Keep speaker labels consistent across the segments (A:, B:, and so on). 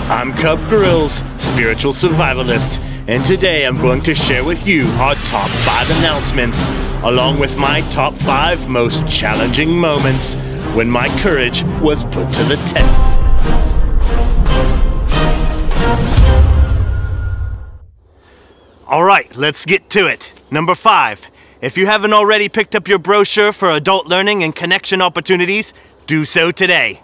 A: I'm Cub Grylls, spiritual survivalist, and today I'm going to share with you our top 5 announcements, along with my top 5 most challenging moments when my courage was put to the test. Alright, let's get to it. Number 5. If you haven't already picked up your brochure for adult learning and connection opportunities, do so today.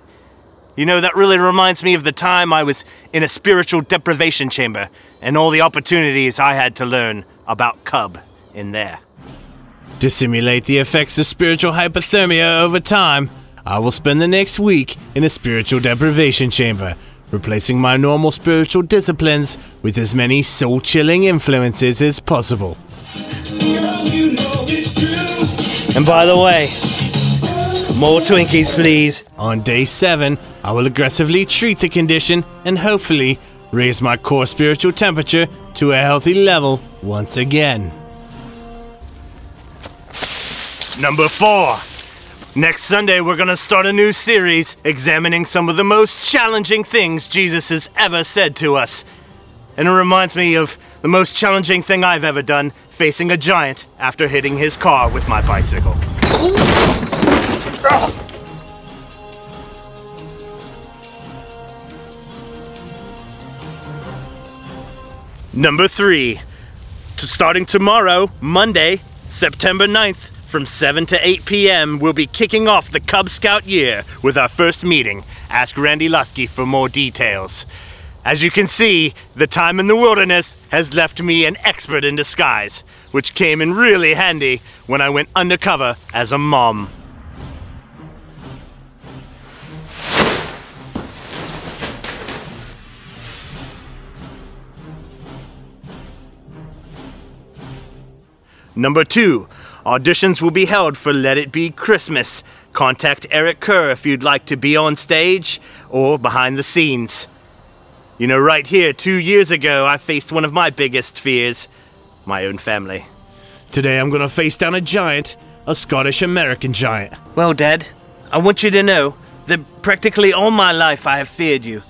A: You know, that really reminds me of the time I was in a spiritual deprivation chamber and all the opportunities I had to learn about Cub in there. To simulate the effects of spiritual hypothermia over time, I will spend the next week in a spiritual deprivation chamber, replacing my normal spiritual disciplines with as many soul-chilling influences as possible. And by the way, more Twinkies, please. On day 7, I will aggressively treat the condition and hopefully raise my core spiritual temperature to a healthy level once again. Number 4. Next Sunday, we're gonna start a new series examining some of the most challenging things Jesus has ever said to us. And it reminds me of the most challenging thing I've ever done, facing a giant after hitting his car with my bicycle. Number 3. Starting tomorrow, Monday, September 9th, from 7 to 8 p.m., we'll be kicking off the Cub Scout year with our first meeting. Ask Randy Lusky for more details. As you can see, the time in the wilderness has left me an expert in disguise, which came in really handy when I went undercover as a mom. Number 2. Auditions will be held for Let It Be Christmas. Contact Eric Kerr if you'd like to be on stage or behind the scenes. You know, right here, 2 years ago, I faced one of my biggest fears, my own family. Today I'm gonna face down a giant, a Scottish-American giant. Well, Dad, I want you to know that practically all my life I have feared you.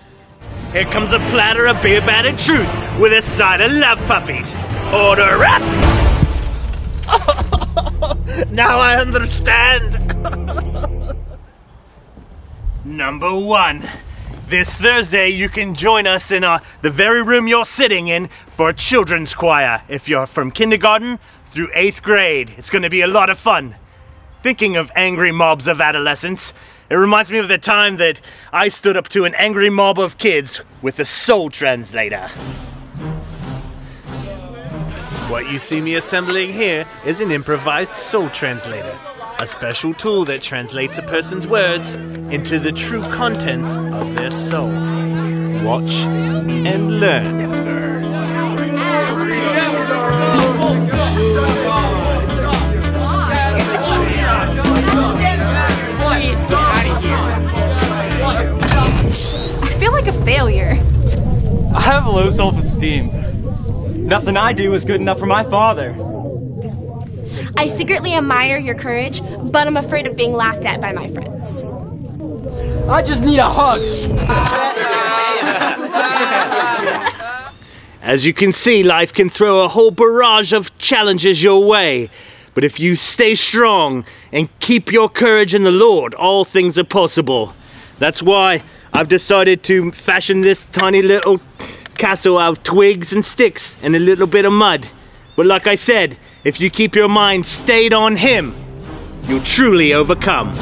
A: Here comes a platter of beer-battered truth with a side of love puppies. Order up! Now I understand. Number 1. This Thursday you can join us in the very room you're sitting in for a children's choir if you're from kindergarten through 8th grade. It's going to be a lot of fun. Thinking of angry mobs of adolescents, it reminds me of the time that I stood up to an angry mob of kids with a soul translator. What you see me assembling here is an improvised soul translator, a special tool that translates a person's words into the true contents of their soul. Watch and learn.
B: I feel like a failure.
C: I have low self-esteem. Nothing I do is good enough for my father.
B: I secretly admire your courage, but I'm afraid of being laughed at by my friends.
C: I just need a hug.
A: As you can see, life can throw a whole barrage of challenges your way. But if you stay strong and keep your courage in the Lord, all things are possible. That's why I've decided to fashion this tiny little castle out of twigs and sticks and a little bit of mud. But like I said, if you keep your mind stayed on Him, you'll truly overcome.